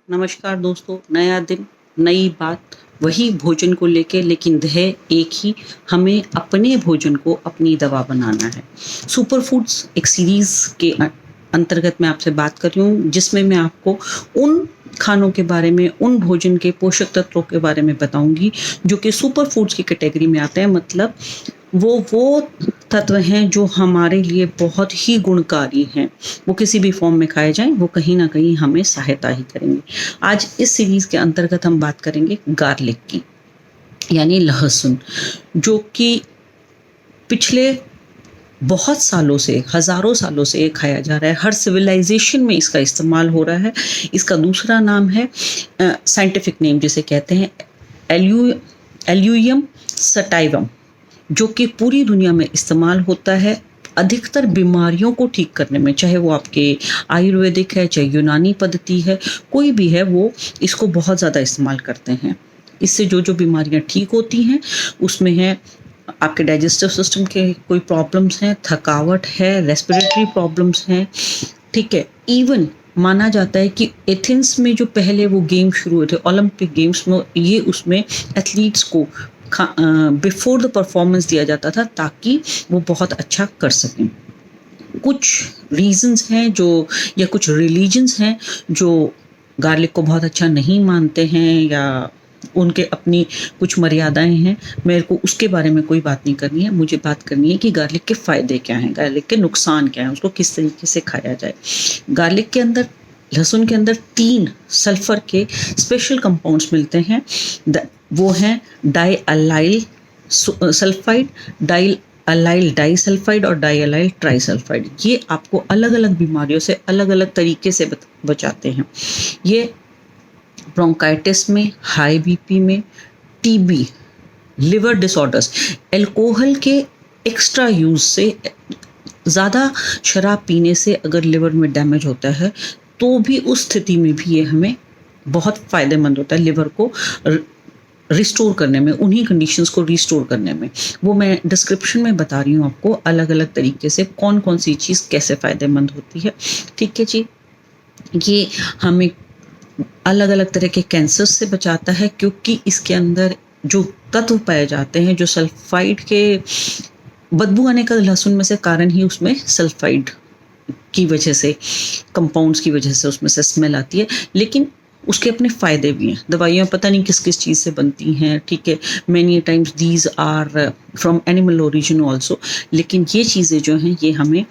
नमस्कार दोस्तों, नया दिन, नई बात, वही भोजन को लेके लेकिन ध्येय एक ही, हमें अपने भोजन को अपनी दवा बनाना है। सुपर फूड्स एक सीरीज़ के अंतर्गत मैं आपसे बात कर रही हूँ, जिसमें मैं आपको उन खानों के बारे में, उन भोजन के पोषक तत्वों के बारे में बताऊँगी, जो कि सुपर फूड्स की कैटेगरी में आते हैं। मतलब वो तत्व हैं जो हमारे लिए बहुत ही गुणकारी हैं। वो किसी भी फॉर्म में खाए जाएँ, वो कहीं न कहीं हमें सहायता ही करेंगे। आज इस सीरीज़ के अंतर्गत हम बात करेंगे गार्लिक की, यानी लहसुन, जो कि पिछले बहुत सालों से, हज़ारों सालों से ये खाया जा रहा है। हर सिविलाइज़ेशन में इसका इस्तेमाल हो रहा है। इसका दूसरा नाम है साइंटिफिक नेम जिसे कहते हैं एल्यूयम सटाइवम, जो कि पूरी दुनिया में इस्तेमाल होता है अधिकतर बीमारियों को ठीक करने में। चाहे वो आपके आयुर्वेदिक है, चाहे यूनानी पद्धति है, कोई भी है, वो इसको बहुत ज़्यादा इस्तेमाल करते हैं। इससे जो बीमारियां ठीक होती हैं उसमें है आपके डाइजेस्टिव सिस्टम के कोई प्रॉब्लम्स हैं, थकावट है, रेस्पिरेटरी प्रॉब्लम्स हैं, ठीक है। इवन माना जाता है कि एथेंस में जो पहले वो गेम शुरू हुए थे, ओलंपिक गेम्स में, ये उसमें एथलीट्स को बिफोर द परफॉर्मेंस दिया जाता था ताकि वो बहुत अच्छा कर सकें। कुछ रीजंस हैं जो, या कुछ रिलीजन्स हैं जो गार्लिक को बहुत अच्छा नहीं मानते हैं, या उनके अपनी कुछ मर्यादाएं हैं। मेरे को उसके बारे में कोई बात नहीं करनी है। मुझे बात करनी है कि गार्लिक के फ़ायदे क्या हैं, गार्लिक के नुकसान क्या हैं, उसको किस तरीके से खाया जाए। गार्लिक के अंदर, लहसुन के अंदर 3 सल्फ़र के स्पेशल कंपाउंड्स मिलते हैं। वो हैं डाइअलाइल सल्फाइड, डाइअलाइल डाइसल्फाइड और डाइअलाइल ट्राइसल्फाइड। ये आपको अलग अलग बीमारियों से अलग अलग तरीके से बचाते हैं। ये ब्रोंकाइटिस में, हाई बीपी में, टीबी, लिवर डिसऑर्डर्स, अल्कोहल के एक्स्ट्रा यूज़ से, ज़्यादा शराब पीने से अगर लिवर में डैमेज होता है तो भी उस स्थिति में भी ये हमें बहुत फ़ायदेमंद होता है लिवर को रिस्टोर करने में, उन्हीं कंडीशंस को रिस्टोर करने में। वो मैं डिस्क्रिप्शन में बता रही हूँ आपको अलग अलग तरीके से कौन कौन सी चीज़ कैसे फ़ायदेमंद होती है, ठीक है जी। ये हमें अलग अलग तरह के कैंसर से बचाता है, क्योंकि इसके अंदर जो तत्व पाए जाते हैं, जो सल्फाइड के, बदबू आने का लहसुन में से कारण ही उसमें सल्फाइड की वजह से, कंपाउंड्स की वजह से उसमें से स्मेल आती है। लेकिन उसके अपने फ़ायदे भी हैं। दवाइयाँ पता नहीं किस किस चीज़ से बनती हैं, ठीक है। Many times these are from animal origin also. लेकिन ये चीज़ें जो हैं ये हमें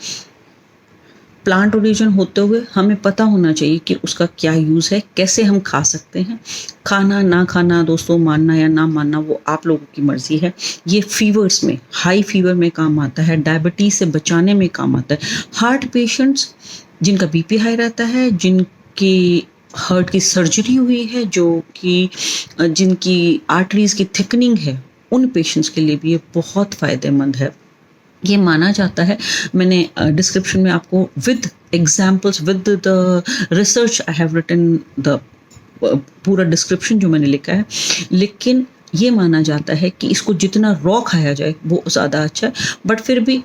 प्लांट ओरिजिन होते हुए हमें पता होना चाहिए कि उसका क्या यूज़ है, कैसे हम खा सकते हैं। खाना ना खाना दोस्तों, मानना या ना मानना, वो आप लोगों की मर्ज़ी है। ये फीवर्स में, हाई फीवर में काम आता है, डायबिटीज़ से बचाने में काम आता है। हार्ट पेशेंट्स जिनका बीपी हाई रहता है, जिनकी हार्ट की सर्जरी हुई है, जो कि जिनकी आर्टरीज़ की थिकनिंग है, उन पेशेंट्स के लिए भी ये बहुत फ़ायदेमंद है। ये माना जाता है, मैंने डिस्क्रिप्शन में आपको with examples, with the research I have written the पूरा डिस्क्रिप्शन जो मैंने लिखा है। लेकिन ये माना जाता है कि इसको जितना रॉ खाया जाए वो ज़्यादा अच्छा है। बट फिर भी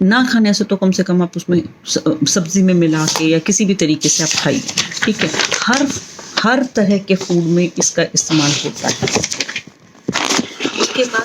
ना खाने से तो कम से कम आप उसमें सब्ज़ी में मिला के या किसी भी तरीके से आप खाइए, ठीक है। हर तरह के फूड में इसका इस्तेमाल होता है। उसके बाद